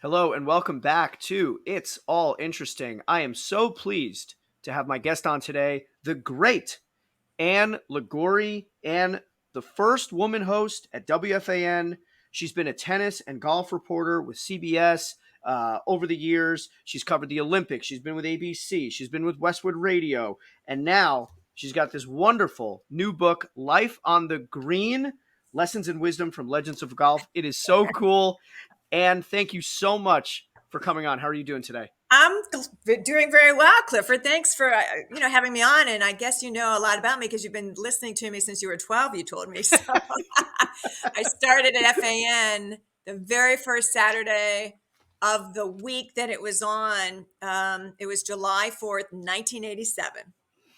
Hello and welcome back to It's All Interesting. I am so pleased to have my guest on today, the great Ann Liguori. Ann, the first woman host at WFAN. She's been a tennis and golf reporter with CBS over the years. She's covered the Olympics. She's been with ABC. She's been with Westwood Radio. And now she's got this wonderful new book, Life on the Green, Lessons in Wisdom from Legends of Golf. It is so cool. And thank you so much for coming on. How are you doing today? I'm doing very well, Clifford. Thanks for having me on. And I guess you know a lot about me because you've been listening to me since you were 12. You told me so. I started at FAN the very first Saturday of the week that it was on. It was July 4th, 1987.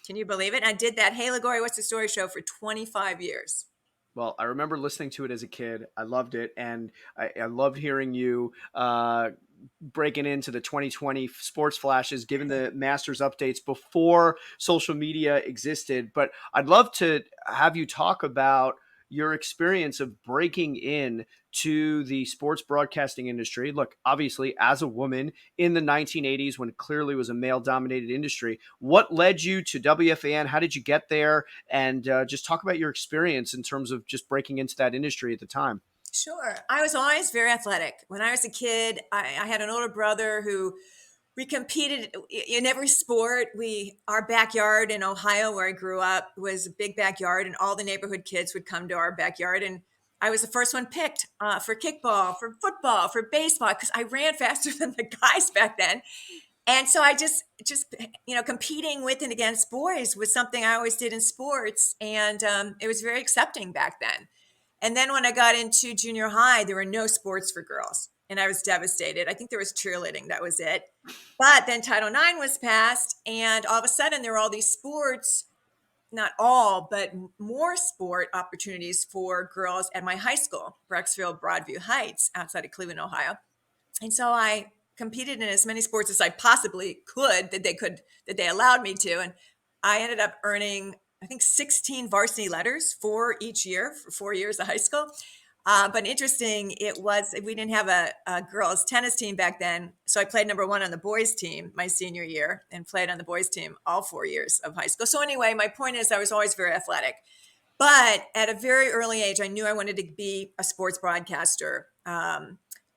Can you believe it? And I did that Hey Liguori, What's the Story show for 25 years. Well, I remember listening to it as a kid. I loved it, and I loved hearing you breaking into the 2020 sports flashes, given the Masters updates before social media existed. But I'd love to have you talk about your experience of breaking in to the sports broadcasting industry. Look, obviously, as a woman in the 1980s, when it clearly was a male-dominated industry, what led you to WFAN? How did you get there? And just talk about your experience in terms of just breaking into that industry at the time. Sure. I was always very athletic. When I was a kid, I had an older brother who we competed in every sport. Our backyard in Ohio, where I grew up, was a big backyard, and all the neighborhood kids would come to our backyard. And I was the first one picked for kickball, for football, for baseball, because I ran faster than the guys back then. And so I just competing with and against boys was something I always did in sports, and it was very accepting back then. And then when I got into junior high, there were no sports for girls, and I was devastated. I think there was cheerleading, that was it. But then Title IX was passed, and all of a sudden there were all these sports, not all, but more sport opportunities for girls at my high school, Brecksville Broadview Heights, outside of Cleveland, Ohio. And so I competed in as many sports as I possibly could that they allowed me to. And I ended up earning, I think, 16 varsity letters for each year for 4 years of high school. But interesting, we didn't have a girls tennis team back then. So I played number one on the boys team my senior year and played on the boys team all 4 years of high school. So anyway, my point is I was always very athletic. But at a very early age, I knew I wanted to be a sports broadcaster. I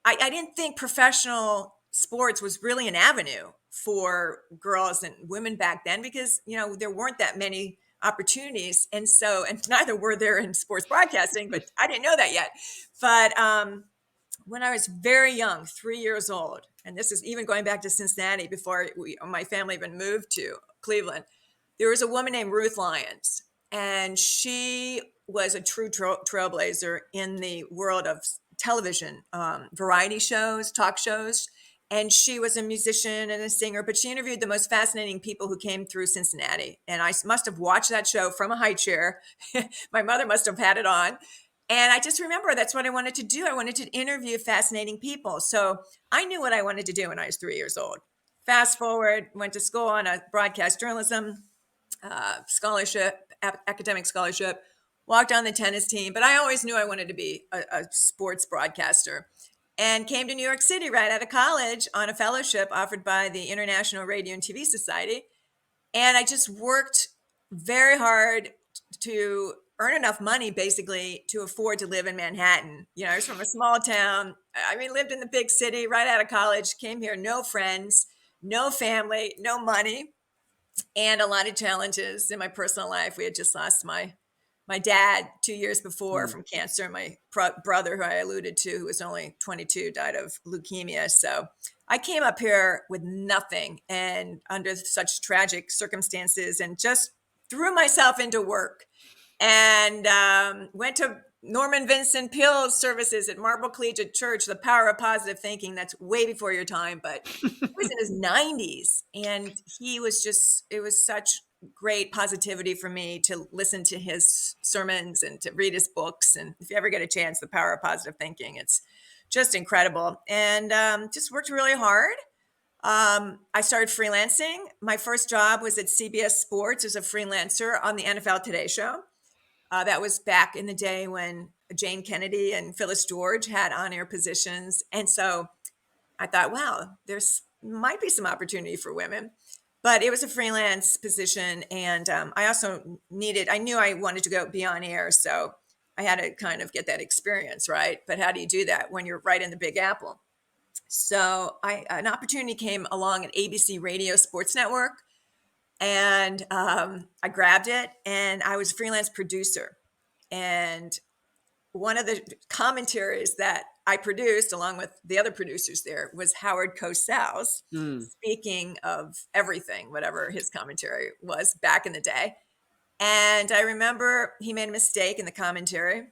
didn't think professional sports was really an avenue for girls and women back then because, there weren't that many opportunities. And neither were there in sports broadcasting, but I didn't know that yet. But when I was very young, 3 years old, and this is even going back to Cincinnati before my family even moved to Cleveland, there was a woman named Ruth Lyons, and she was a true trailblazer in the world of television, variety shows, talk shows. And she was a musician and a singer, but she interviewed the most fascinating people who came through Cincinnati. And I must have watched that show from a high chair. My mother must have had it on. And I just remember that's what I wanted to do. I wanted to interview fascinating people. So I knew what I wanted to do when I was 3 years old. Fast forward, went to school on a broadcast journalism scholarship, academic scholarship, walked on the tennis team, but I always knew I wanted to be a sports broadcaster and came to New York City right out of college on a fellowship offered by the International Radio and TV Society. And I just worked very hard to earn enough money basically to afford to live in Manhattan. I was from a small town. Lived in the big city right out of college, came here, no friends, no family, no money, and a lot of challenges in my personal life. We had just lost my dad 2 years before from cancer. My brother, who I alluded to, who was only 22, died of leukemia. So I came up here with nothing and under such tragic circumstances and just threw myself into work and went to Norman Vincent Peale's services at Marble Collegiate Church, The Power of Positive Thinking. That's way before your time, but he was in his 90s. And it was such great positivity for me to listen to his sermons and to read his books. And if you ever get a chance, The Power of Positive Thinking, it's just incredible. And just worked really hard. I started freelancing. My first job was at CBS Sports as a freelancer on the NFL Today show. That was back in the day when Jane Kennedy and Phyllis George had on-air positions. And so I thought, wow, there's might be some opportunity for women. But it was a freelance position, and I also I knew I wanted to go be on air, so I had to kind of get that experience, right? But how do you do that when you're right in the Big Apple? So an opportunity came along at ABC Radio Sports Network, and I grabbed it, and I was a freelance producer. And one of the commentaries that I produced, along with the other producers there, was Howard Cosell's. Mm. Speaking of everything, whatever his commentary was back in the day. And I remember he made a mistake in the commentary.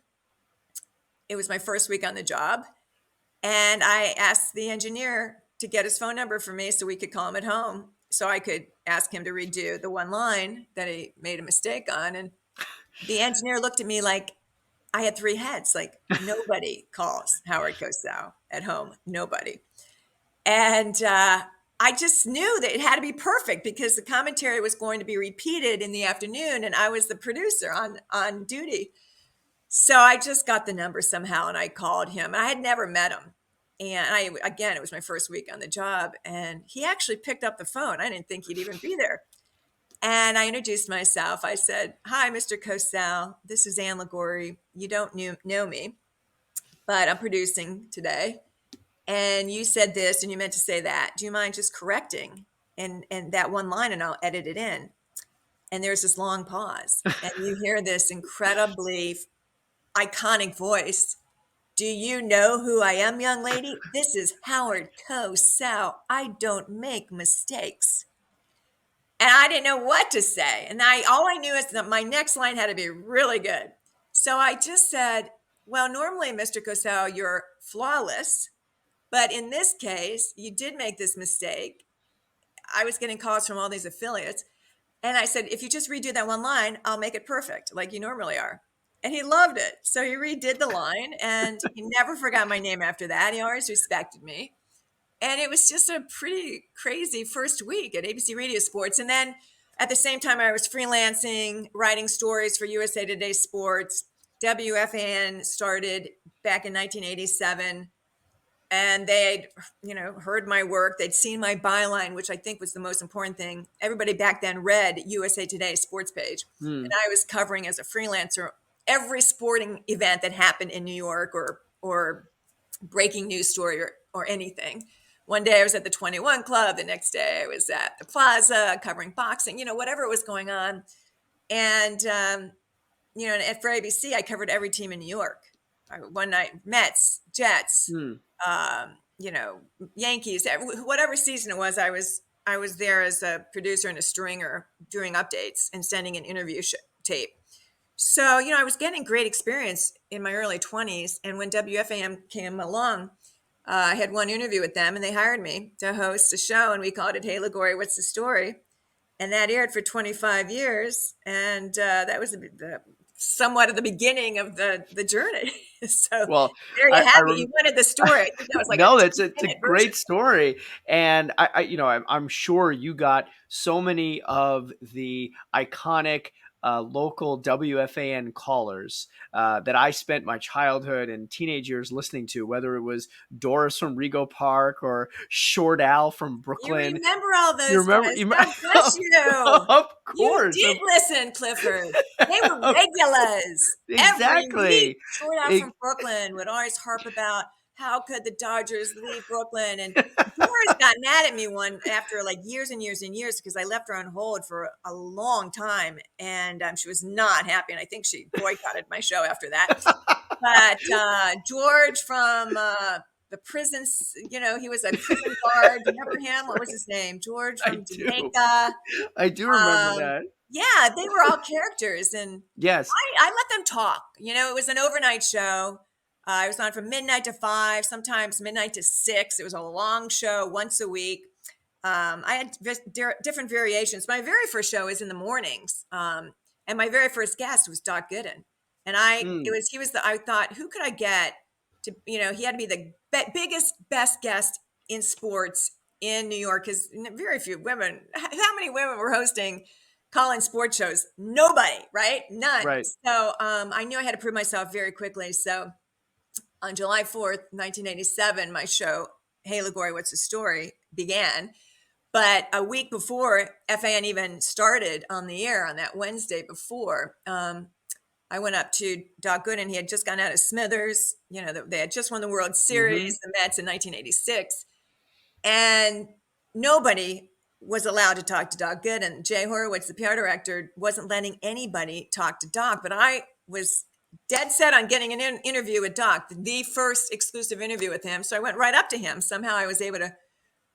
It was my first week on the job. And I asked the engineer to get his phone number for me so we could call him at home so I could ask him to redo the one line that he made a mistake on. And the engineer looked at me like I had three heads. Like, nobody calls Howard Cosell at home. Nobody. And I just knew that it had to be perfect because the commentary was going to be repeated in the afternoon, and I was the producer on duty. So I just got the number somehow, and I called him. And I had never met him. And again, it was my first week on the job, and he actually picked up the phone. I didn't think he'd even be there. And I introduced myself. I said, "Hi, Mr. Cosell. This is Ann Liguori. You don't know me, but I'm producing today. And you said this and you meant to say that. Do you mind just correcting and that one line, and I'll edit it in?" And there's this long pause, and you hear this incredibly iconic voice. "Do you know who I am, young lady? This is Howard Cosell. I don't make mistakes." And I didn't know what to say. And all I knew is that my next line had to be really good. So I just said, "Well, normally, Mr. Cosell, you're flawless. But in this case, you did make this mistake." I was getting calls from all these affiliates. And I said, "If you just redo that one line, I'll make it perfect, like you normally are." And he loved it. So he redid the line, and he never forgot my name after that. He always respected me. And it was just a pretty crazy first week at ABC Radio Sports. And then at the same time, I was freelancing, writing stories for USA Today Sports. WFAN started back in 1987. And they'd, heard my work. They'd seen my byline, which I think was the most important thing. Everybody back then read USA Today sports page. And Mm. I was covering as a freelancer every sporting event that happened in New York, or breaking news story, or anything. One day I was at the 21 Club. The next day I was at the Plaza covering boxing, whatever was going on. And, and for ABC, I covered every team in New York. One night, Mets, Jets, Mm. um, Yankees, whatever season it was, I was there as a producer and a stringer doing updates and sending an interview tape. So, I was getting great experience in my early 20s. And when WFAM came along, I had one interview with them, and they hired me to host a show, and we called it "Hey Liguori, What's the Story?" And that aired for 25 years. And that was somewhat of the beginning of the journey. So Well, there you I have it. You wanted the story. I think that was like a no, it's a 2-minute version. great story, and I'm sure you got so many of the iconic local WFAN callers that I spent my childhood and teenage years listening to, whether it was Doris from Rego Park or Short Al from You Brooklyn. remember all You those remember? guys. God bless you. Of You course, did listen, Clifford. They were regulars. Every week, exactly. Short Out from Brooklyn would always harp about how could the Dodgers leave Brooklyn. And Doris got mad at me after like years and years and years, because I left her on hold for a long time. And she was not happy. And I think she boycotted my show after that. But George from the prisons, he was a prison guard. Remember him? What was his name? George I from do. Jamaica. I do remember that. Yeah, they were all characters, and Yes. I let them talk. It was an overnight show. I was on from midnight to 5, sometimes midnight to 6. It was a long show, once a week. I had different variations. My very first show is in the mornings, and my very first guest was Doc Gooden. And Mm, I thought, who could I get to, he had to be the biggest, best guest in sports in New York, because very few women, how many women were hosting call-in sports shows? Nobody, right? None. right. So I knew I had to prove myself very quickly. So on July 4th, 1987, my show Hey Liguori, What's the Story began. But a week before FAN even started on the air on that Wednesday before, I went up to Doc Gooden. He had just gotten out of Smithers. You know, they had just won the World Mm-hmm. Series, the Mets in 1986. And nobody was allowed to talk to Doc Gooden. Jay Horowitz, the PR director, wasn't letting anybody talk to Doc. But I was dead set on getting an interview with Doc, the first exclusive interview with him. So I went right up to him. Somehow I was able to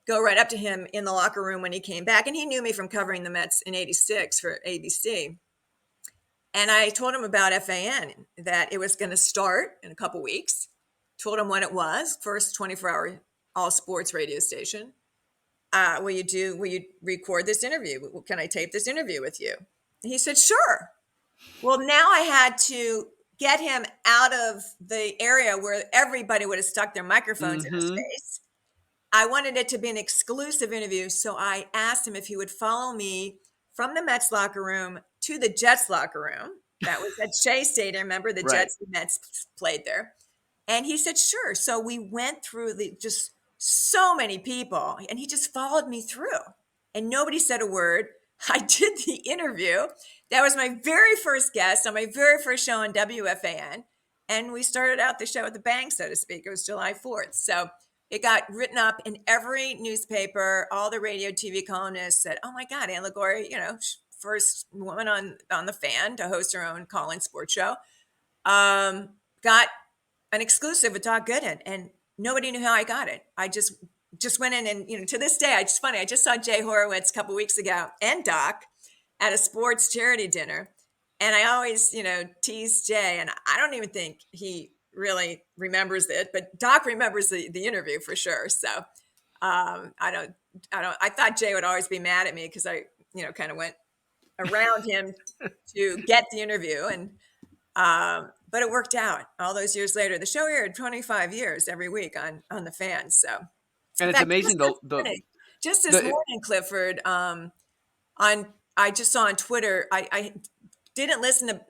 go right up to him in the locker room when he came back. And he knew me from covering the Mets in 86 for ABC. And I told him about FAN, that it was going to start in a couple weeks. Told him what it was, first 24-hour all sports radio station. Will you record this interview? Can I tape this interview with you? And he said, sure. Well, now I had to get him out of the area where everybody would have stuck their microphones in his Mm-hmm. face. I wanted it to be an exclusive interview. So I asked him if he would follow me from the Mets locker room to the Jets locker room. That was at Shea Stadium. Remember, the Right. Jets and Mets played there. And he said, sure. So we went through just so many people, and he just followed me through. And nobody said a word. I did the interview. That was my very first guest on my very first show on WFAN. And we started out the show with a bang, so to speak. It was July 4th. So it got written up in every newspaper. All the radio, TV columnists said, oh my God, Ann Liguori, first woman on the Fan to host her own call-in sports show. Got an exclusive with Doc Gooden, and nobody knew how I got it. I just went in, and to this day, it's funny. I just saw Jay Horowitz a couple weeks ago and Doc at a sports charity dinner, and I always tease Jay, and I don't even think he really remembers it, but Doc remembers the interview for sure. So I thought Jay would always be mad at me because I kind of went around him to get the interview, and but it worked out all those years later. The show aired 25 years every week on the Fan. So, And in it's fact, amazing just this the morning, Clifford, on I just saw on Twitter. I didn't listen to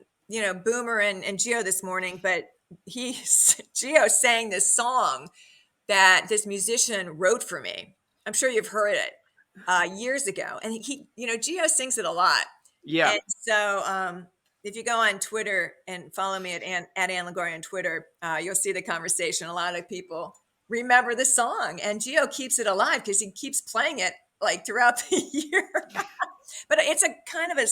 Boomer and Geo this morning, but Geo sang this song that this musician wrote for me. I'm sure you've heard it years ago, and Geo sings it a lot. yeah. And so, if you go on Twitter and follow me at Ann Liguori on Twitter, you'll see the conversation. A lot of people remember the song, and Gio keeps it alive because he keeps playing it like throughout the year. But it's a kind of a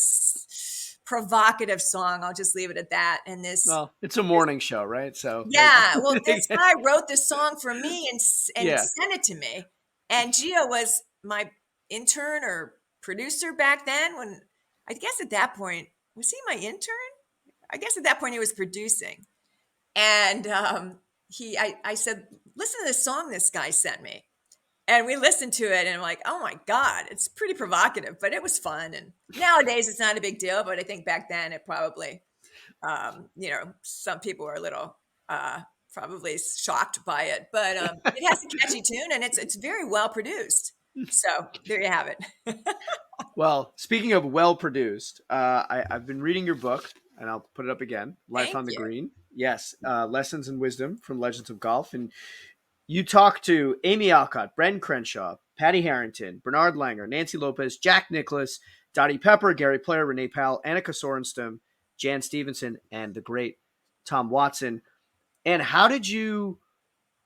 provocative song. I'll just leave it at that. And Well, it's a morning show, right? So yeah, well, this guy wrote this song for me and yeah. sent it to me. And Gio was my intern or producer back then. When I guess at that point, was he my intern? I guess at that point he was producing. And I said, listen to this song this guy sent me. And we listened to it, and I'm like, oh my God, it's pretty provocative, but it was fun. And nowadays it's not a big deal, but I think back then it probably, some people were a little probably shocked by it. But it has a catchy tune, and it's very well produced. So there you have it. Well, speaking of well produced, I've been reading your book, and I'll put it up again. Life Thank on the you. Green. Yes, lessons and wisdom from Legends of Golf, and you talk to Amy Alcott, Brendan Crenshaw, Patty Harrington, Bernard Langer, Nancy Lopez, Jack Nicklaus, Dottie Pepper, Gary Player, Renee Powell, Annika Sorenstam, Jan Stevenson, and the great Tom Watson. And how did you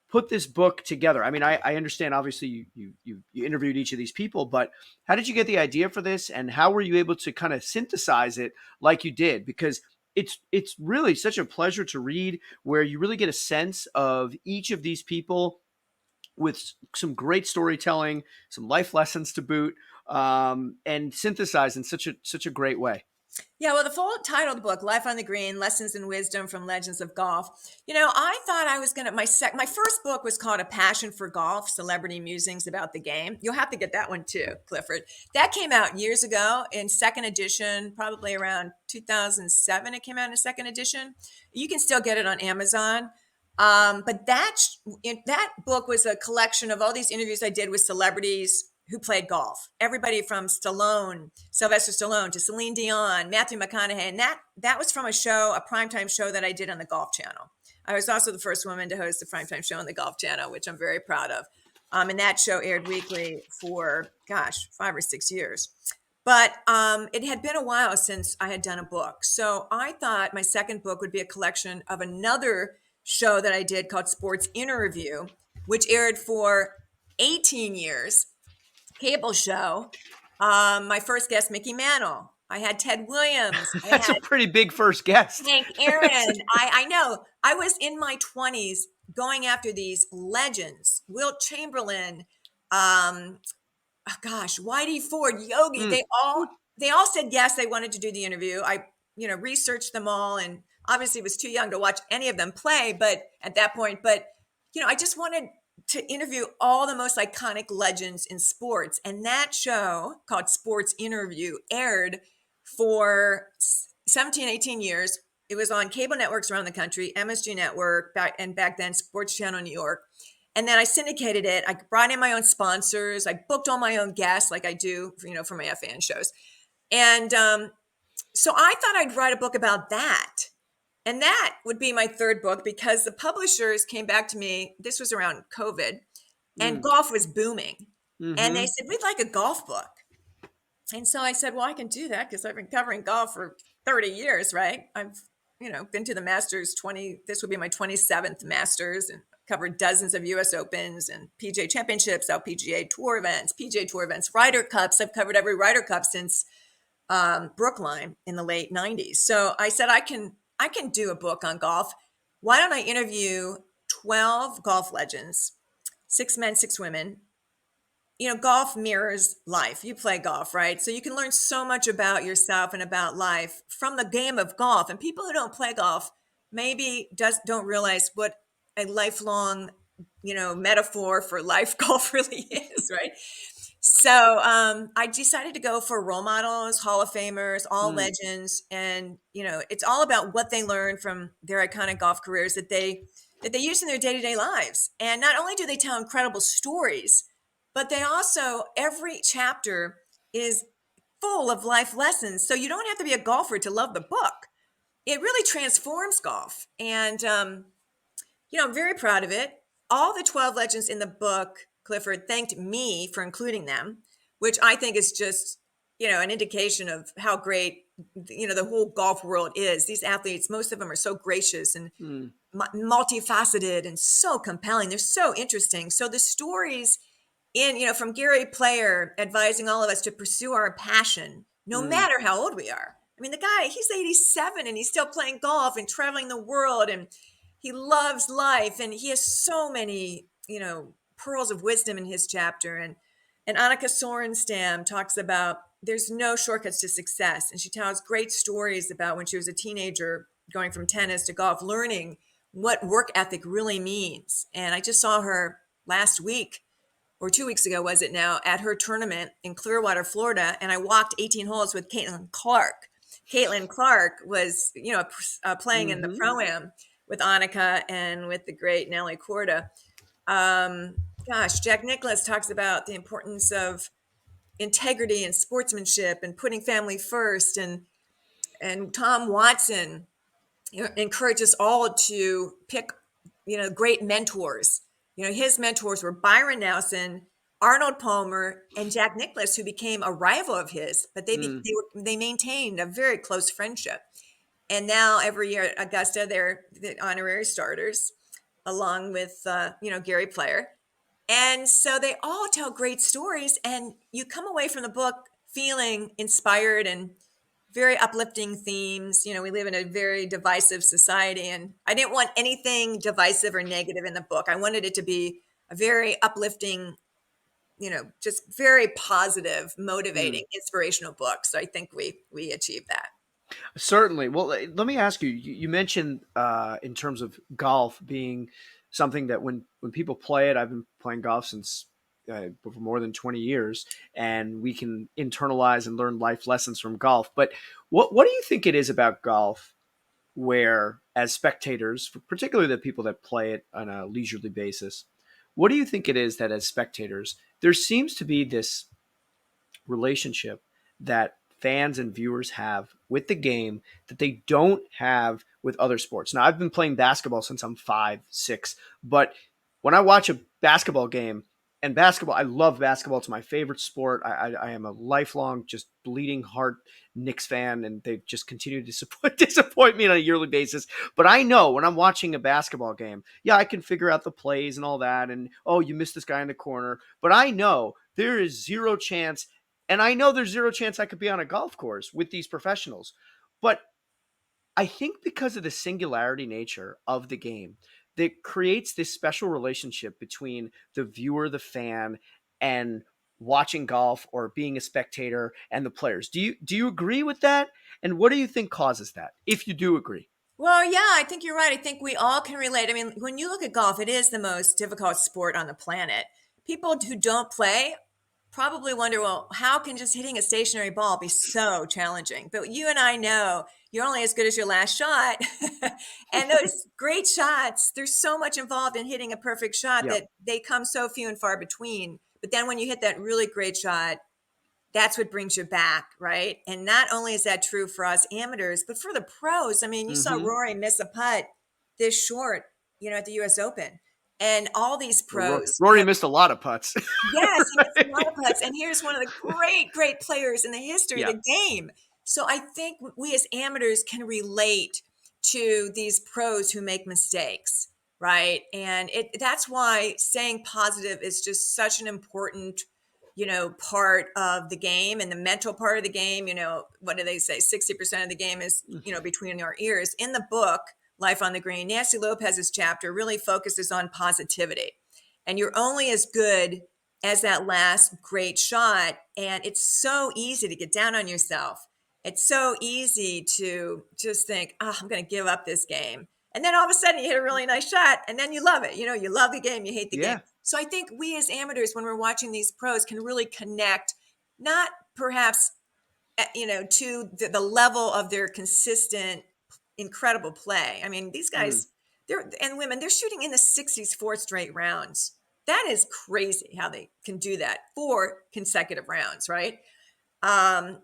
put this book together? I mean, I understand obviously you interviewed each of these people, but how did you get the idea for this, and how were you able to kind of synthesize it like you did? Because it's really such a pleasure to read, where you really get a sense of each of these people with some great storytelling, some life lessons to boot, and synthesized in such a great way. Yeah, well, the full title of the book, Life on the Green, Lessons and Wisdom from Legends of Golf. I thought I was going to, my first book was called A Passion for Golf, Celebrity Musings About the Game. You'll have to get that one too, Clifford. That came out years ago in second edition, probably around 2007. It came out in a second edition. You can still get it on Amazon. But that book was a collection of all these interviews I did with celebrities who played golf. Everybody from Sylvester Stallone to Celine Dion, Matthew McConaughey. And that was from a primetime show that I did on the Golf Channel. I was also the first woman to host a primetime show on the Golf Channel, which I'm very proud of. And that show aired weekly for, gosh, 5 or 6 years. But it had been a while since I had done a book. So I thought my second book would be a collection of another show that I did called Sports Interview, which aired for 18 years, cable show. My first guest, Mickey Mantle. I had Ted Williams. I That's a had pretty big first guest. Hank Aaron. I know. I was in my 20s going after these legends. Wilt Chamberlain, um, oh gosh, Whitey Ford, Yogi, Mm. they all said yes, they wanted to do the interview. I, researched them all and obviously was too young to watch any of them play, but at that point, but I just wanted to interview all the most iconic legends in sports. And that show called Sports Interview aired for 17, 18 years. It was on cable networks around the country, MSG Network, and back then Sports Channel New York. And then I syndicated it. I brought in my own sponsors. I booked all my own guests, like I do, for my fan shows. And so I thought I'd write a book about that. And that would be my third book because the publishers came back to me. This was around COVID, and Mm. golf was booming. And they Mm-hmm. said, we'd like a golf book. And so I said, well, I can do that because I've been covering golf for 30 years, right? I've, been to the Masters 20, this would be my 27th Masters, and covered dozens of US Opens and PGA Championships, LPGA Tour events, PGA Tour events, Ryder Cups. I've covered every Ryder Cup since Brookline in the late 90s. So I said, I can do a book on golf. Why don't I interview 12 golf legends, 6 men, 6 women? Golf mirrors life. You play golf, right? So you can learn so much about yourself and about life from the game of golf. And people who don't play golf maybe don't realize what a lifelong, metaphor for life golf really is, right? So I decided to go for role models, Hall of Famers, all Mm. legends, and it's all about what they learn from their iconic golf careers that they use in their day to day lives. And not only do they tell incredible stories, but they also every chapter is full of life lessons. So you don't have to be a golfer to love the book. It really transforms golf, and I'm very proud of it. All the 12 legends in the book, Clifford, thanked me for including them, which I think is just, an indication of how great, the whole golf world is. These athletes, most of them are so gracious and Mm. multifaceted and so compelling. They're so interesting. So the stories from Gary Player advising all of us to pursue our passion, no Mm. matter how old we are. I mean, the guy, he's 87 and he's still playing golf and traveling the world, and he loves life, and he has so many, pearls of wisdom in his chapter. And Annika Sorenstam talks about there's no shortcuts to success. And she tells great stories about when she was a teenager going from tennis to golf, learning what work ethic really means. And I just saw her last week or 2 weeks ago, was it now, at her tournament in Clearwater, Florida. And I walked 18 holes with Caitlin Clark. Caitlin Clark was, playing in the Mm-hmm. Pro-Am with Annika and with the great Nelly Corda. Um, Gosh, Jack Nicklaus talks about the importance of integrity and sportsmanship and putting family first. And Tom Watson encourages all to pick, great mentors. His mentors were Byron Nelson, Arnold Palmer, and Jack Nicklaus, who became a rival of his, but Mm. they maintained a very close friendship. And now every year at Augusta, they're the honorary starters, along with Gary Player. And so they all tell great stories, and you come away from the book feeling inspired and very uplifting themes. We live in a very divisive society, and I didn't want anything divisive or negative in the book. I wanted it to be a very uplifting, just very positive, Mm. motivating, inspirational book. So I think we achieved that. Certainly. Well, let me ask you. You mentioned in terms of golf being something that when people play it, I've been playing golf since for more than 20 years, and we can internalize and learn life lessons from golf. But what do you think it is about golf where, as spectators, particularly the people that play it on a leisurely basis, what do you think it is that as spectators there seems to be this relationship that fans and viewers have with the game that they don't have with other sports? Now, I've been playing basketball since I'm 5, 6, but when I watch a basketball game and basketball, I love basketball. It's my favorite sport. I am a lifelong, just bleeding heart Knicks fan, and they just continue to disappoint me on a yearly basis. But I know when I'm watching a basketball game, yeah, I can figure out the plays and all that. And oh, you missed this guy in the corner. But I know there is zero chance, and I know there's zero chance I could be on a golf course with these professionals. But I think because of the singularity nature of the game, that creates this special relationship between the viewer, the fan, and watching golf or being a spectator and the players. Do you agree with that? And what do you think causes that? If you do agree. Well, yeah, I think you're right. I think we all can relate. I mean, when you look at golf, it is the most difficult sport on the planet. People who don't play probably wonder, well, how can just hitting a stationary ball be so challenging? But you and I know you're only as good as your last shot. And those great shots, there's so much involved in hitting a perfect shot Yep. that they come so few and far between. But then when you hit that really great shot, that's what brings you back, right? And not only is that true for us amateurs, but for the pros. I mean, you saw Mm-hmm. Rory miss a putt this short, at the US Open. And all these pros Rory have, missed a lot of putts. yes, he missed a lot of putts. And here's one of the great, great players in the history of Yeah. the game. So I think we as amateurs can relate to these pros who make mistakes, right? And that's why staying positive is just such an important part of the game, and the mental part of the game. What do they say? 60% of the game is, between our ears. In the book, Life on the Green, Nancy Lopez's chapter really focuses on positivity. And you're only as good as that last great shot. And it's so easy to get down on yourself. It's so easy to just think, oh, I'm going to give up this game. And then all of a sudden you hit a really nice shot and then you love it. You love the game, you hate the game. Yeah. So I think we as amateurs, when we're watching these pros, can really connect, not perhaps, to the level of their consistent, incredible play. I mean, these Mm. guys, and women, they're shooting in the 60s, 4 straight rounds. That is crazy how they can do that 4 consecutive rounds, right? Um,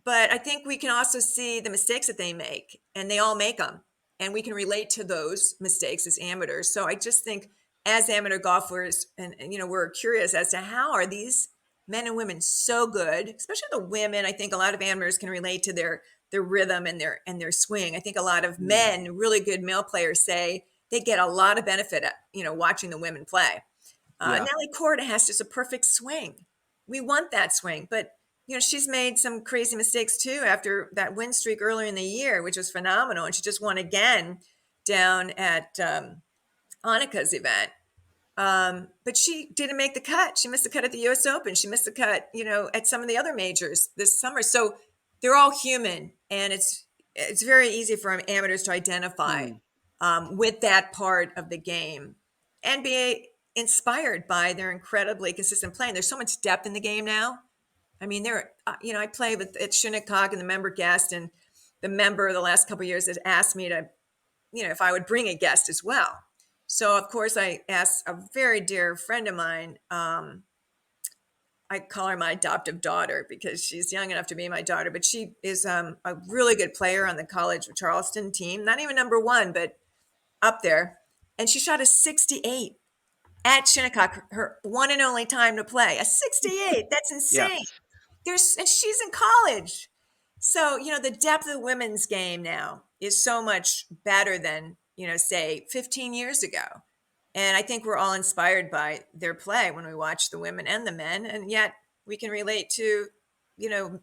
but I think we can also see the mistakes that they make, and they all make them. And we can relate to those mistakes as amateurs. So I just think as amateur golfers, and we're curious as to how are these men and women so good, especially the women. I think a lot of amateurs can relate to their rhythm and their swing. I think a lot of Mm. men, really good male players, say they get a lot of benefit at, watching the women play. Yeah. Nelly Korda has just a perfect swing. We want that swing, but she's made some crazy mistakes too after that win streak earlier in the year, which was phenomenal, and she just won again down at Annika's event. But she didn't make the cut. She missed the cut at the U.S. Open. She missed the cut, at some of the other majors this summer. So they're all human, and it's very easy for amateurs to identify Mm. with that part of the game and be inspired by their incredibly consistent play. And there's so much depth in the game now. I mean, I play with at Shinnecock and the member guest, and the member the last couple of years has asked me to, if I would bring a guest as well. So of course I asked a very dear friend of mine. I call her my adoptive daughter because she's young enough to be my daughter, but she is a really good player on the College of Charleston team. Not even number one, but up there. And she shot a 68 at Shinnecock, her one and only time to play. A 68. That's Yeah. insane. And she's in college. So, the depth of the women's game now is so much better than, say 15 years ago. And I think we're all inspired by their play when we watch the women and the men. And yet we can relate to,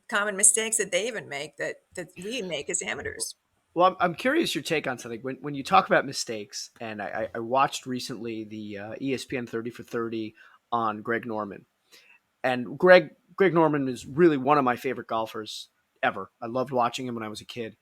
common mistakes that they even make that we make as amateurs. Well, I'm curious your take on something. When you talk about mistakes, and I watched recently the ESPN 30 for 30 on Greg Norman. And Greg Norman is really one of my favorite golfers ever. I loved watching him when I was a kid.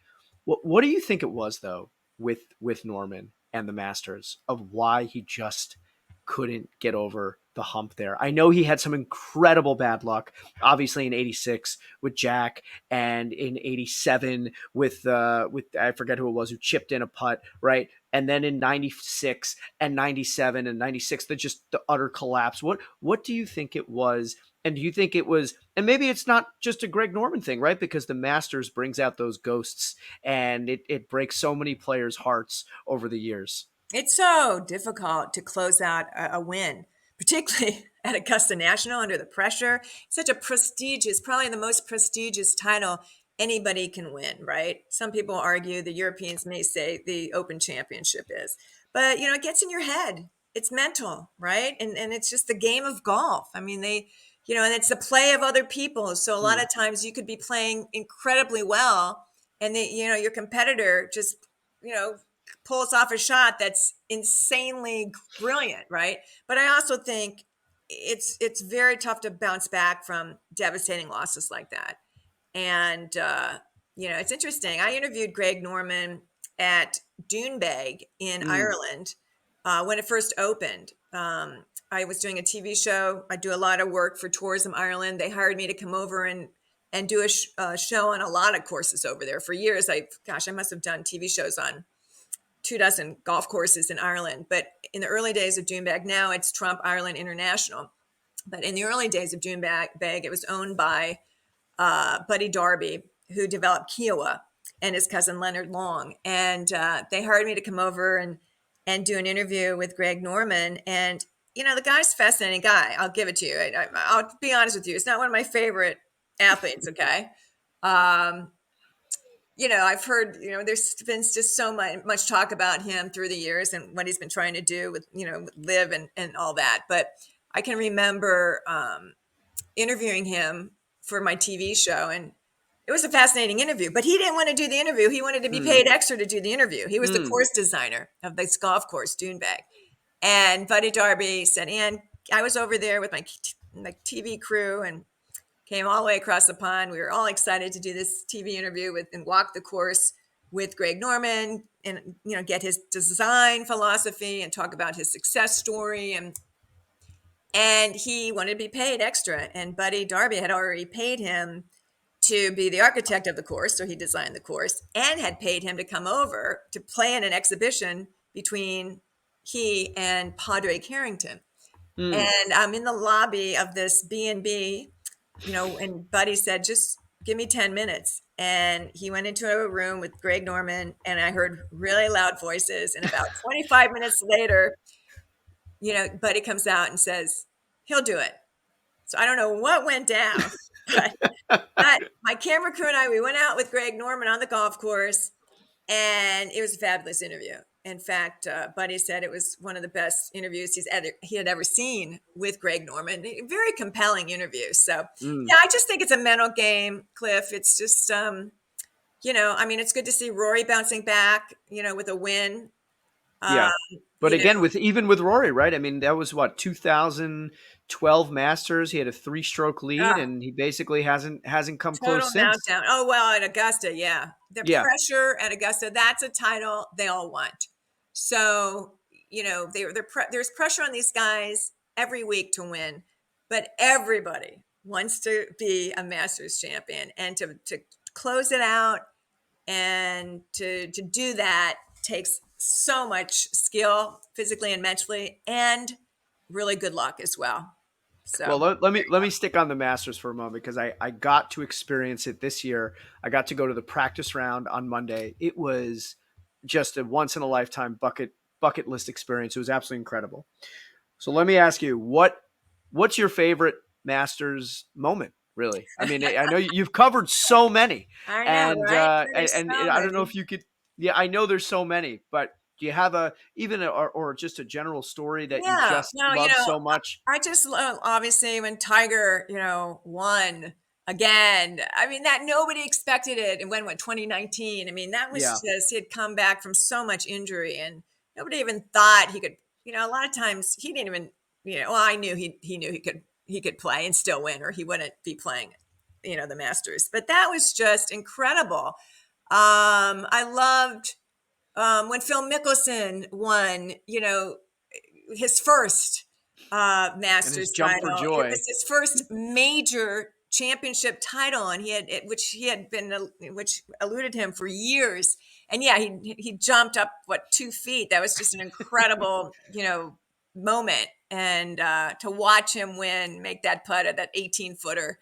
What do you think it was though with Norman and the Masters of why he just couldn't get over the hump there? I know he had some incredible bad luck, obviously in '86 with Jack, and in '87 with I forget who it was who chipped in a putt, right? And then in '96 and '97 and '96, the utter collapse. What do you think it was? And do you think it was, and maybe it's not just a Greg Norman thing, right? Because the Masters brings out those ghosts and it breaks so many players' hearts over the years. It's so difficult to close out a win, particularly at Augusta National under the pressure. Such a prestigious, probably the most prestigious title anybody can win, right? Some people argue, the Europeans may say, the Open Championship is. But, it gets in your head. It's mental, right? And it's just the game of golf. I mean, and it's the play of other people. So a lot Mm, of times you could be playing incredibly well, and your competitor just, you know, pulls off a shot that's insanely brilliant, right? But I also think it's very tough to bounce back from devastating losses like that. And it's interesting. I interviewed Greg Norman at Doonbeg in mm, Ireland when it first opened. I was doing a TV show. I do a lot of work for Tourism Ireland. They hired me to come over and do a show on a lot of courses over there for years. I must have done TV shows on 24 golf courses in Ireland. But in the early days of Doonbeg, now it's Trump Ireland International. But in the early days of Doonbeg, it was owned by Buddy Darby, who developed Kiowa, and his cousin Leonard Long. And they hired me to come over and do an interview with Greg Norman. And, the guy's a fascinating guy. I'll give it to you. I'll be honest with you. It's not one of my favorite athletes, okay? Um, I've heard, there's been just so much talk about him through the years and what he's been trying to do with, with live and all that. But I can remember interviewing him for my TV show, and it was a fascinating interview. But he didn't want to do the interview. He wanted to be mm, paid extra to do the interview. He was the mm. course designer of this golf course, Doonbeg. And Buddy Darby said, "Ann, I was over there with my TV crew and came all the way across the pond. We were all excited to do this TV interview with and walk the course with Greg Norman and get his design philosophy and talk about his success story, and he wanted to be paid extra. And Buddy Darby had already paid him to be the architect of the course, so he designed the course, and had paid him to come over to play in an exhibition between he and Padre Carrington. Mm. And I'm in the lobby of this B&B, and Buddy said, just give me 10 minutes. And he went into a room with Greg Norman, and I heard really loud voices. And about 25 minutes later, Buddy comes out and says, he'll do it. So I don't know what went down, but my camera crew and I, we went out with Greg Norman on the golf course, and it was a fabulous interview. In fact, Buddy said it was one of the best interviews he had ever seen with Greg Norman. A very compelling interview. So, Mm. yeah, I just think it's a mental game, Cliff. It's just, it's good to see Rory bouncing back, with a win. Um, Yeah. But you again, know, with Rory, right? I mean, that was what, 2012 Masters. He had a 3-stroke lead, ah, and he basically hasn't come Total close since. meltdown. Oh, well, at Augusta, yeah. The Yeah. pressure at Augusta, that's a title they all want. So, there's pressure on these guys every week to win, but everybody wants to be a Masters champion, and to close it out and to do that takes so much skill physically and mentally, and really good luck as well. Well, So, let me stick on the Masters for a moment, because I got to experience it this year. I got to go to the practice round on Monday. It was just a once in a lifetime bucket list experience. It was absolutely incredible. So let me ask you, what's your favorite Masters moment? Really, I mean, I know you've covered so many, I know, and right? uh, There's and so I don't know many. if you could. Yeah, I know there's so many, but do you have or just a general story that you Yeah, just no, love so much? I just love, obviously, when Tiger, won again. I mean, that nobody expected it. And when what 2019? I mean, that was Yeah. just, he had come back from so much injury, and nobody even thought he could. A lot of times he didn't even. Well, I knew he knew he could play and still win, or he wouldn't be playing, the Masters. But that was just incredible. I loved when Phil Mickelson won. His first And his Masters jump for title. It was joy. his first major championship title, and which eluded him for years. And yeah, he jumped up 2 feet. That was just an incredible moment, and to watch him make that putt at that 18-footer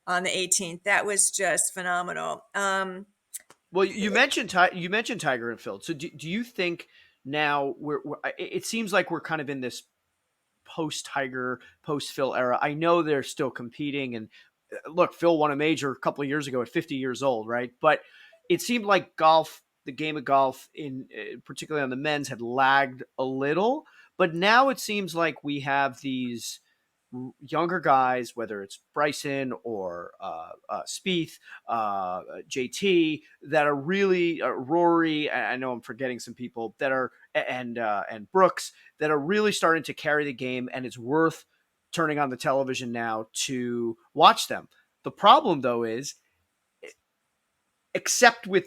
on the 18th, that was just phenomenal. Well, you mentioned Tiger and Phil. So do you think now it seems like we're kind of in this post Tiger, post Phil era. I know they're still competing, and look, Phil won a major a couple of years ago at 50 years old, right? But it seemed like golf, the game of golf, in particularly on the men's, had lagged a little. But now it seems like we have these younger guys, whether it's Bryson or Spieth, JT, that are really Rory. I know I'm forgetting some people that are, and Brooks, that are really starting to carry the game, and it's worth turning on the television now to watch them. The problem, though, is except with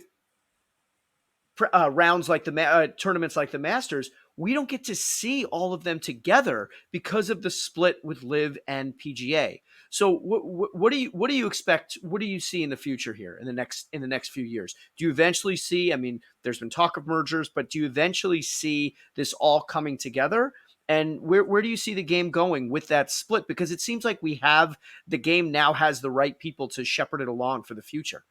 rounds like the tournaments like the Masters, we don't get to see all of them together because of the split with Live and PGA. So what do you expect? What do you see in the future here in the next few years? Do you eventually see? I mean, there's been talk of mergers, but do you eventually see this all coming together? And where do you see the game going with that split? Because it seems like we have the game now has the right people to shepherd it along for the future.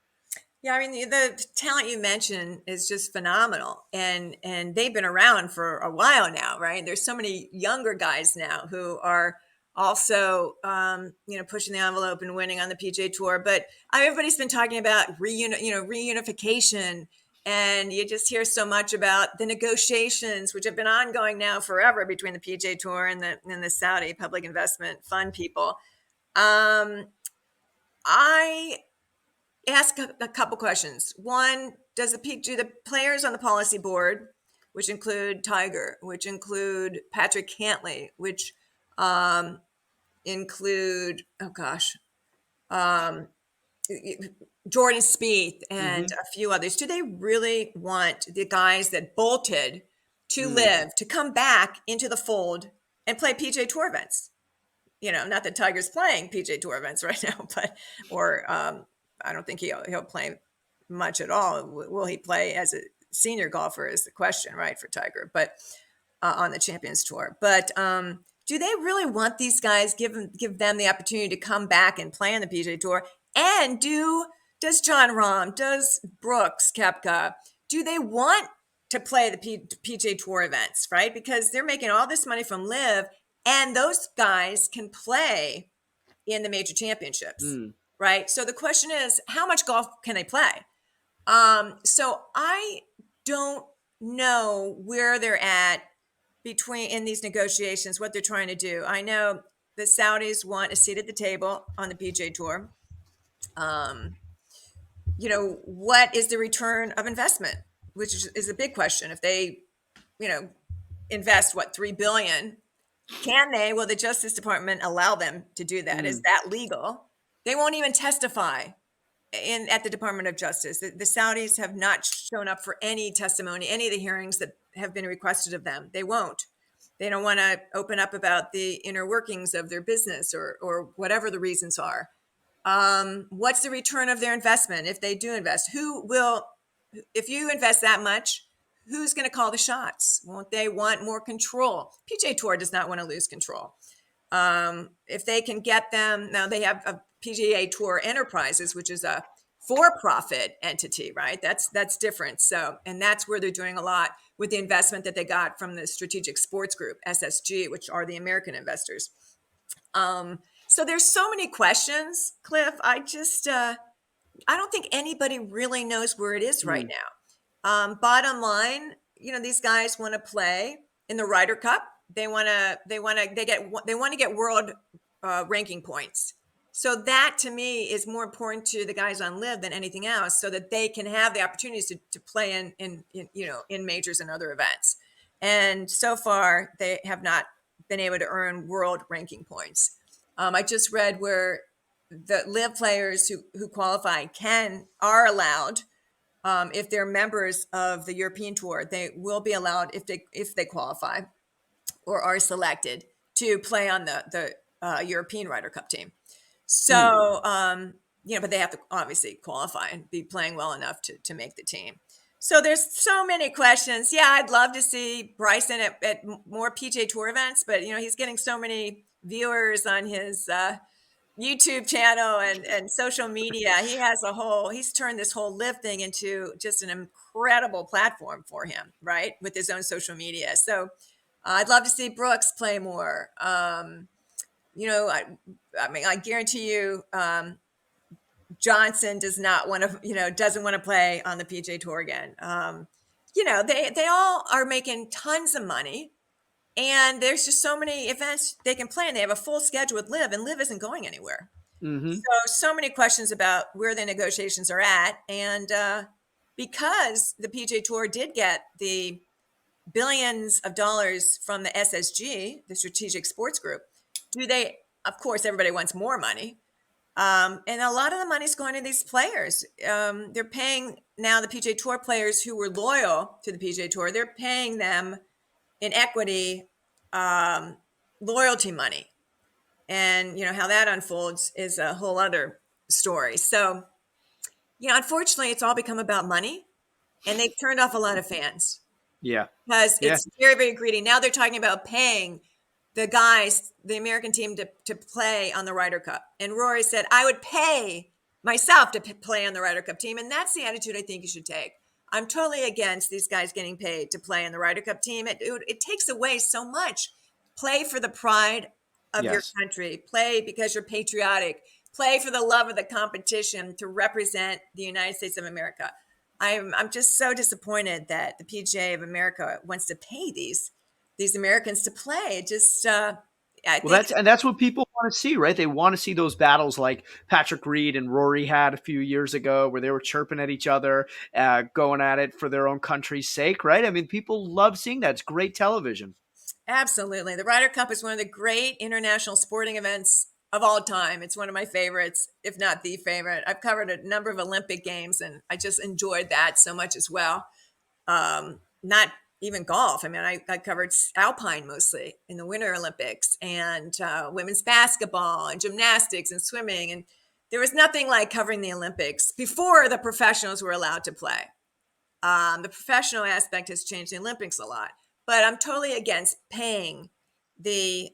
Yeah, I mean the talent you mentioned is just phenomenal, and they've been around for a while now, right? There's so many younger guys now who are also, pushing the envelope and winning on the PGA Tour. But everybody's been talking about reunification, and you just hear so much about the negotiations, which have been ongoing now forever between the PGA Tour and the Saudi Public Investment Fund people. Um, I ask a couple questions. One, do the players on the policy board, which include Tiger, which include Patrick Cantlay, which um, include um, Jordan Spieth and Mm-hmm. a few others, do they really want the guys that bolted to Mm. Live to come back into the fold and play PJ Tour events? Not that Tiger's playing PJ Tour events right now, but or I don't think he'll play much at all. Will he play as a senior golfer is the question, right, for Tiger, but on the Champions Tour. But do they really want these guys give them the opportunity to come back and play on the PJ Tour? And does John Rahm, does Brooks Koepka, do they want to play the PJ Tour events, right? Because they're making all this money from Live, and those guys can play in the major championships, Mm. right? So the question is, how much golf can they play? So I don't know where they're at between in these negotiations, what they're trying to do. I know the Saudis want a seat at the table on the PGA Tour. Um, what is the return of investment, which is a big question. If they, you know, invest what, 3 billion, can they? Will the Justice Department allow them to do that? Is Mm. that legal? They won't even testify at the Department of Justice. The Saudis have not shown up for any testimony, any of the hearings that have been requested of them. They won't. They don't want to open up about the inner workings of their business or whatever the reasons are. What's the return of their investment if they do invest? If you invest that much, who's going to call the shots? Won't they want more control? PJ Tour does not want to lose control. If they can get them, now they have a PGA Tour Enterprises, which is a for-profit entity, right? That's different. So, and that's where they're doing a lot with the investment that they got from the Strategic Sports Group, SSG, which are the American investors. So there's so many questions, Cliff. I don't think anybody really knows where it is right Mm. now. Bottom line, these guys want to play in the Ryder Cup. They want to get world ranking points. So that to me is more important to the guys on Live than anything else, so that they can have the opportunities to play in majors and other events. And so far, they have not been able to earn world ranking points. I just read where the Live players who qualify are allowed, if they're members of the European Tour, they will be allowed if they qualify or are selected to play on the European Ryder Cup team. Mm. So, but they have to obviously qualify and be playing well enough to make the team. So there's so many questions. Yeah, I'd love to see Bryson at more PJ Tour events, but he's getting so many viewers on his YouTube channel and social media. He's turned this whole Live thing into just an incredible platform for him, right? With his own social media. So I'd love to see Brooks play more. You know, I mean, I guarantee you, Johnson does not want to, doesn't want to play on the PJ Tour again. They all are making tons of money, and there's just so many events they can play, and they have a full schedule with Live, and Live isn't going anywhere. Hmm. So many questions about where the negotiations are at, and because the PJ Tour did get the billions of dollars from the SSG, the Strategic Sports Group, do they? Of course, everybody wants more money, and a lot of the money's going to these players. They're paying now the PJ Tour players who were loyal to the PJ Tour. They're paying them in equity, um, loyalty money, and how that unfolds is a whole other story. So, unfortunately, it's all become about money, and they've turned off a lot of fans Yeah. because Yeah. it's very, very greedy. Now they're talking about paying the guys, the American team, to play on the Ryder Cup. And Rory said, I would pay myself to play on the Ryder Cup team. And that's the attitude I think you should take. I'm totally against these guys getting paid to play on the Ryder Cup team. It takes away so much. Play for the pride of your Yes. country. Play because you're patriotic. Play for the love of the competition to represent the United States of America. I'm just so disappointed that the PGA of America wants to pay these Americans to play. It just I Well, think that's what people want to see, right? They want to see those battles like Patrick Reed and Rory had a few years ago, where they were chirping at each other, going at it for their own country's sake, right? I mean, people love seeing that. It's great television. absolutely the Ryder Cup is one of the great international sporting events of all time. It's one of my favorites, if not the favorite. I've covered a number of Olympic games, and I just enjoyed that so much as well. Not even golf. I mean, I covered alpine mostly in the Winter Olympics, and women's basketball and gymnastics and swimming. And there was nothing like covering the Olympics before the professionals were allowed to play. The professional aspect has changed the Olympics a lot, but I'm totally against paying the,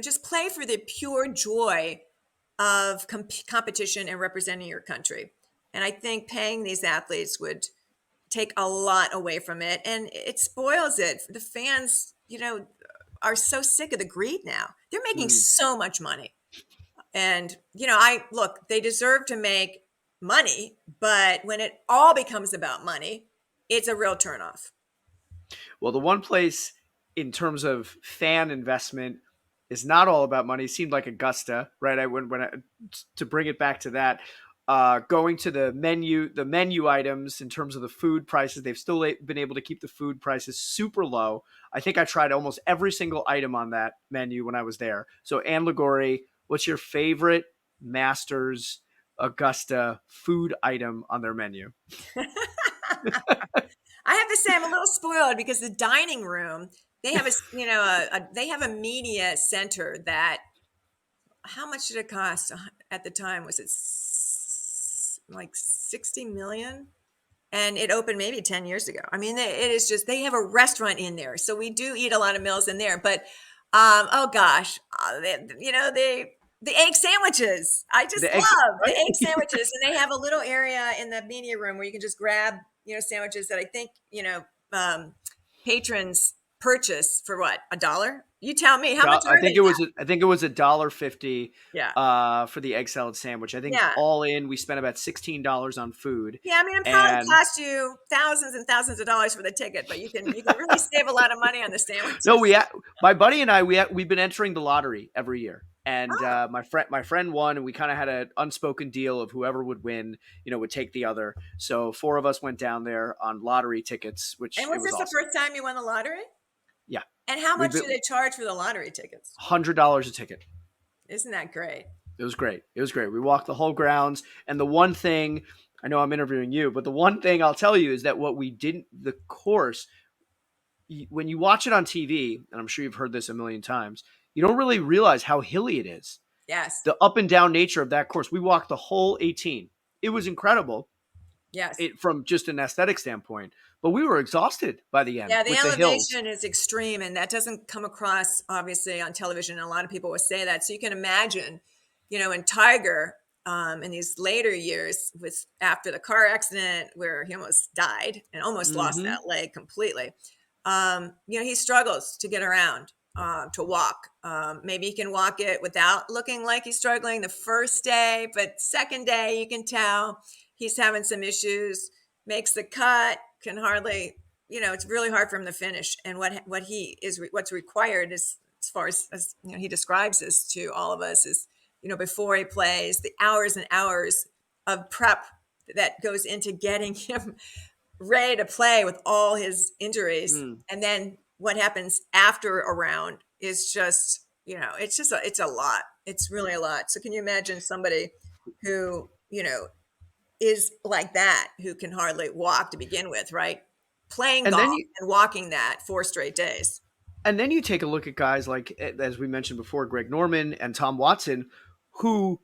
just play for the pure joy of competition and representing your country. And I think paying these athletes would take a lot away from it, and it spoils it. The fans, are so sick of the greed now. They're making Mm. so much money. And, I look, they deserve to make money, but when it all becomes about money, it's a real turnoff. Well, the one place in terms of fan investment is not all about money. It seemed like Augusta, right? To bring it back to that, going to the menu items in terms of the food prices, they've still been able to keep the food prices super low. I think I tried almost every single item on that menu when I was there. So, Ann Liguori, what's your favorite Masters Augusta food item on their menu? I have to say I'm a little spoiled because the dining room, they have they have a media center that, how much did it cost at the time? Was it like 60 million? And it opened maybe 10 years ago. I mean, it is just, they have a restaurant in there. So we do eat a lot of meals in there. But, oh gosh, the egg sandwiches. I just The eggs, love the right? egg sandwiches. And they have a little area in the media room where you can just grab, sandwiches that I think, patrons purchase for what, $1? You tell me, how much I are think they it now? was $1.50 Yeah. for the egg salad sandwich. I think Yeah. all in we spent about $16 on food. Yeah, I mean, it probably And cost you thousands and thousands of dollars for the ticket, but you can really save a lot of money on the no, sandwiches. my buddy and I we've been entering the lottery every year. And Oh, my friend won, and we kind of had an unspoken deal of whoever would win, would take the other. So four of us went down there on lottery tickets, which and it was was this the awesome. first time you won the lottery? Yeah, And how we've much been do they charge for the lottery tickets? $100 a ticket. Isn't that great? It was great. It was great. We walked the whole grounds. And the one thing, I know I'm interviewing you, but the one thing I'll tell you is that what we didn't, the course, when you watch it on TV, and I'm sure you've heard this a million times, you don't really realize how hilly it is. Yes. The up and down nature of that course. We walked the whole 18. It was incredible Yes. from just an aesthetic standpoint, but we were exhausted by the end Yeah, the with the hills. elevation is extreme, and that doesn't come across obviously on television. And a lot of people will say that. So you can imagine, in Tiger, in these later years, after the car accident where he almost died and almost lost Hmm. that leg completely. he struggles to get around, to walk. Maybe he can walk it without looking like he's struggling the first day, but second day you can tell he's having some issues. Makes the cut, can hardly, it's really hard for him to finish. And what's required is, as far as he describes this to all of us, is before he plays, the hours and hours of prep that goes into getting him ready to play with all his injuries. Mm. And then what happens after a round is just, it's a lot. It's really a lot. So can you imagine somebody who, is like that, who can hardly walk to begin with, right? Playing And golf then you and walking that 4 straight days. And then you take a look at guys like, as we mentioned before, Greg Norman and Tom Watson, who,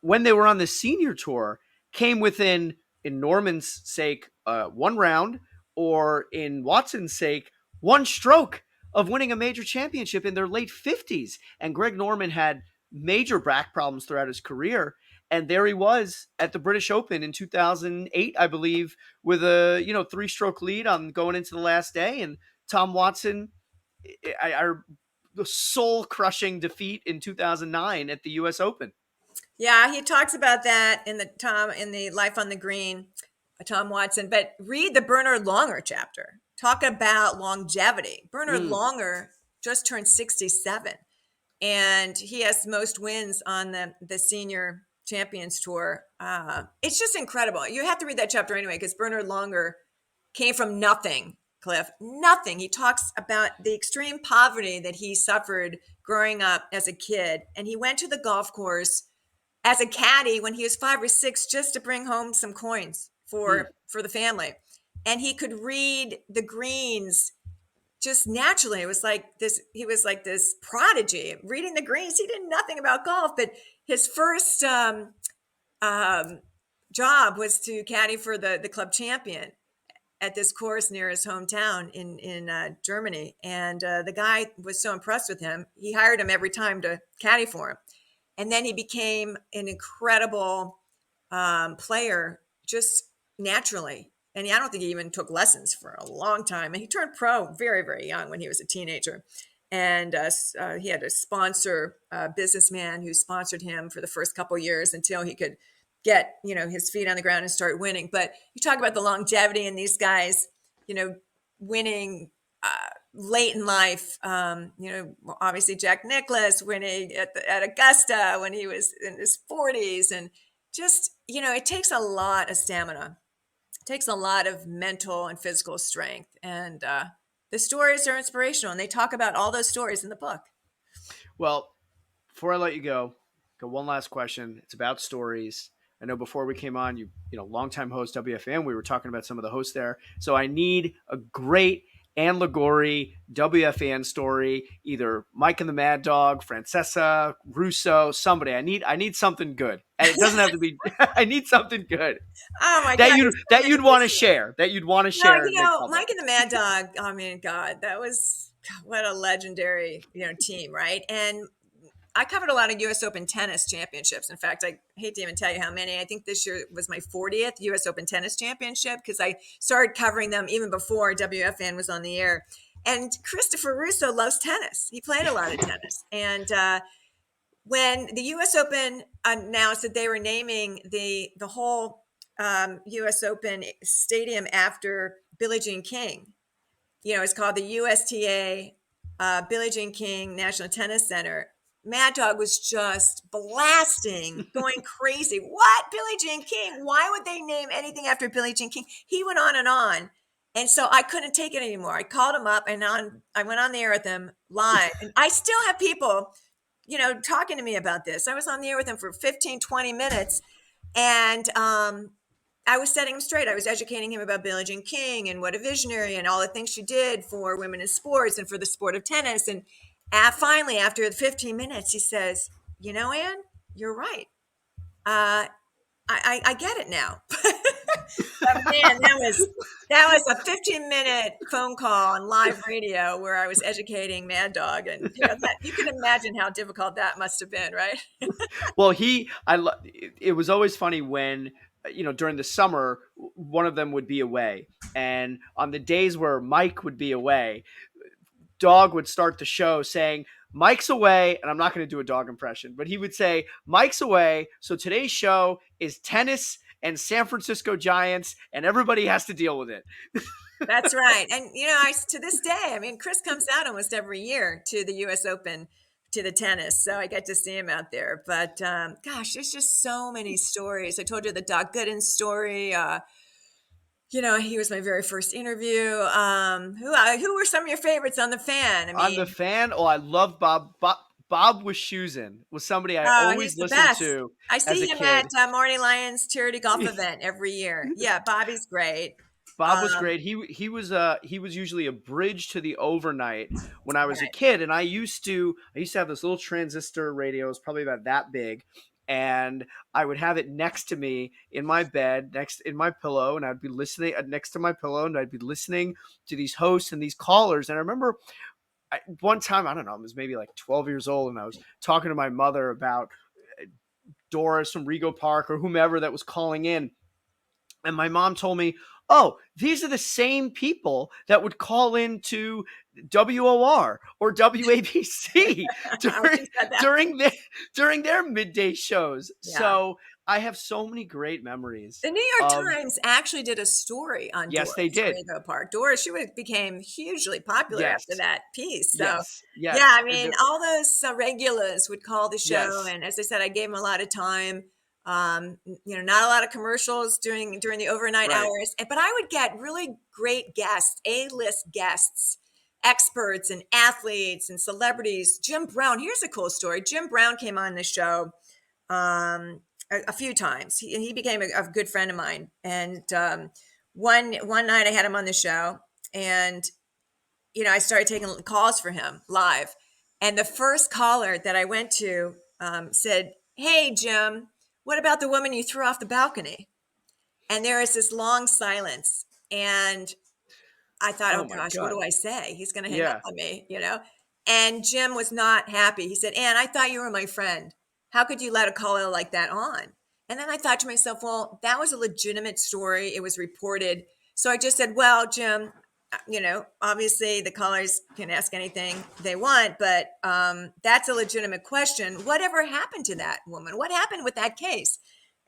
when they were on the senior tour, came within, in Norman's sake, one round, or in Watson's sake, one stroke of winning a major championship in their late 50s. And Greg Norman had major back problems throughout his career. And there he was at the British Open in 2008, I believe, with a 3-stroke lead on going into the last day. And Tom Watson, the soul crushing defeat in 2009 at the U.S. Open. Yeah, he talks about that in the Life on the Green, Tom Watson. But read the Bernard Longer chapter. Talk about longevity. Bernard Mm. Longer just turned 67, and he has most wins on the Senior Champions Tour. It's just incredible. You have to read that chapter anyway, because Bernard Longer came from nothing, Cliff, nothing. He talks about the extreme poverty that he suffered growing up as a kid, and he went to the golf course as a caddy when he was 5 or 6, just to bring home some coins Mm. for the family. And he could read the greens just naturally. It was like this. He was like this prodigy reading the greens. He did nothing about golf, but his first job was to caddy for the club champion at this course near his hometown in Germany. And the guy was so impressed with him, he hired him every time to caddy for him. And then he became an incredible player just naturally. And I don't think he even took lessons for a long time. And he turned pro very, very young when he was a teenager. And he had a sponsor, businessman who sponsored him for the first couple of years until he could get his feet on the ground and start winning. But you talk about the longevity in these guys, winning late in life. Obviously Jack Nicklaus winning at Augusta when he was in his 40s, and just it takes a lot of stamina. It takes a lot of mental and physical strength, and the stories are inspirational, and they talk about all those stories in the book. Well, before I let you go, got one last question. It's about stories. I know before we came on, longtime host WFN, we were talking about some of the hosts there. So I need a great Ann Liguori WFN story, either Mike and the Mad Dog, Francesa, Russo, somebody. I need something good. And it doesn't have to be I need something good. Oh my That God, you there's so that many you'd want to good stories. share. That you'd want to No, share and make public. Mike and the Mad Dog. I mean, God, that was what a legendary team, right? And I covered a lot of U.S. Open tennis championships. In fact, I hate to even tell you how many. I think this year was my 40th U.S. Open tennis championship, because I started covering them even before WFN was on the air. And Christopher Russo loves tennis. He played a lot of tennis. And when the U.S. Open announced that they were naming the whole U.S. Open stadium after Billie Jean King, it's called the USTA Billie Jean King National Tennis Center. Mad Dog was just blasting, going crazy. What? Billie Jean King? Why would they name anything after Billie Jean King? He went on and on. And so I couldn't take it anymore. I called him up, and I went on the air with him live. And I still have people, talking to me about this. I was on the air with him for 15, 20 minutes. And I was setting him straight. I was educating him about Billie Jean King and what a visionary and all the things she did for women in sports and for the sport of tennis. And finally, after 15 minutes, he says, Ann, you're right. I get it now. But man, that was a 15-minute phone call on live radio where I was educating Mad Dog, and you can imagine how difficult that must have been, right? Well, it was always funny when, during the summer, one of them would be away. And on the days where Mike would be away, Dog would start the show saying, Mike's away, and I'm not going to do a dog impression, but he would say, Mike's away, so today's show is tennis and San Francisco Giants, and everybody has to deal with it. That's right. And to this day, I mean, Chris comes out almost every year to the U.S. Open, to the tennis, so I get to see him out there. But gosh, there's just so many stories. I told you the Doc Gooden story. He was my very first interview. Who were some of your favorites on the Fan? I On the mean, Fan, oh, I love Bob Wischusen was somebody I oh, always he's the listened best. to I as see a him at kid. Marty Lyons charity golf event every year. Yeah, Bobby's great. Bob was Um, great. He was usually a bridge to the overnight when I was a right. kid, and I used to have this little transistor radio. It was probably about that big, and I would have it next to me in my bed, next in my pillow, and I'd be listening next to my pillow, and I'd be listening to these hosts and these callers. And I remember one time, I don't know, I was maybe like 12 years old, and I was talking to my mother about Doris from Rego Park or whomever that was calling in. And my mom told me, oh, these are the same people that would call into WOR or WABC Oh, during she said that. during their during their midday shows. Yeah. So I have so many great memories The New York of. Times actually did a story on Yes, they Doris did. Rego Park. Doris, became hugely popular after Yes, that piece. So, yes, yeah, yes, I mean, all those regulars would call the show, yes, and as I said, I gave them a lot of time. Not a lot of commercials during the overnight right. hours, but I would get really great guests, A-list guests, experts and athletes and celebrities. Jim Brown, here's a cool story. Jim Brown came on the show um, a few times. He became a good friend of mine. And one night I had him on the show, and I started taking calls for him live. And the first caller that I went to said, "Hey, Jim, what about the woman you threw off the balcony?" And there was this long silence, and I thought, Oh oh my gosh, what God. do I say? He's going to hang up Yeah. on me. And Jim was not happy. He said, Ann, I thought you were my friend. How could you let a caller like that on? And then I thought to myself, well, that was a legitimate story. It was reported. So I just said, well, Jim, obviously the callers can ask anything they want, but that's a legitimate question. Whatever happened to that woman? What happened with that case?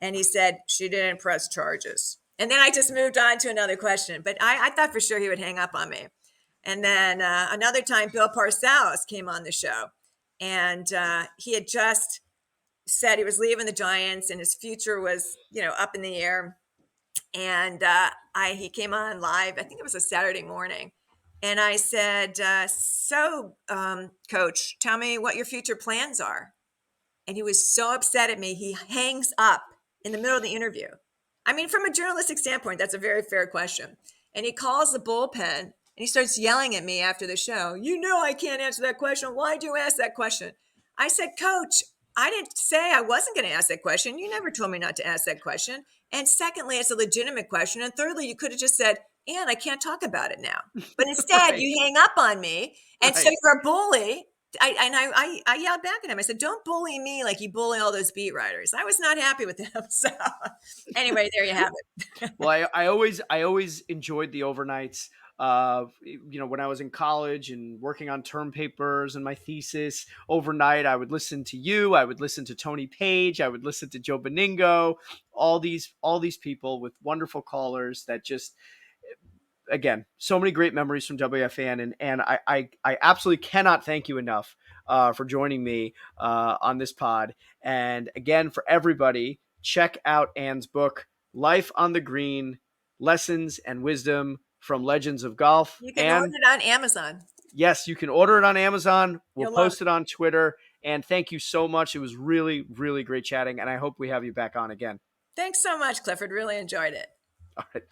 And he said, she didn't press charges. And then I just moved on to another question. But I thought for sure he would hang up on me. And then another time, Bill Parcells came on the show. And he had just said he was leaving the Giants and his future was, up in the air. And he came on live. I think it was a Saturday morning. And I said, Coach, tell me what your future plans are. And he was so upset at me, he hangs up in the middle of the interview. I mean, from a journalistic standpoint, that's a very fair question. And he calls the bullpen and he starts yelling at me after the show. I can't answer that question. Why do you ask that question? I said, Coach, I didn't say I wasn't going to ask that question. You never told me not to ask that question. And secondly, it's a legitimate question. And thirdly, you could have just said, Ann, I can't talk about it now. But instead, Right. you hang up on me and say Right. you're a bully. I yelled back at him. I said, "Don't bully me like you bully all those beat writers." I was not happy with him. So, anyway, there you have it. Well, I always enjoyed the overnights. When I was in college and working on term papers and my thesis overnight, I would listen to you. I would listen to Tony Page. I would listen to Joe Beningo. All these people with wonderful callers that just, again, so many great memories from WFAN, and I absolutely cannot thank you enough for joining me on this pod. And again, for everybody, check out Ann's book, Life on the Green: Lessons and Wisdom from Legends of Golf. You can order And it on Amazon. yes, you can order it on Amazon. We'll You'll love post it it. on Twitter. And thank you so much. It was really, really great chatting, and I hope we have you back on again. Thanks so much, Clifford. Really enjoyed it. All right.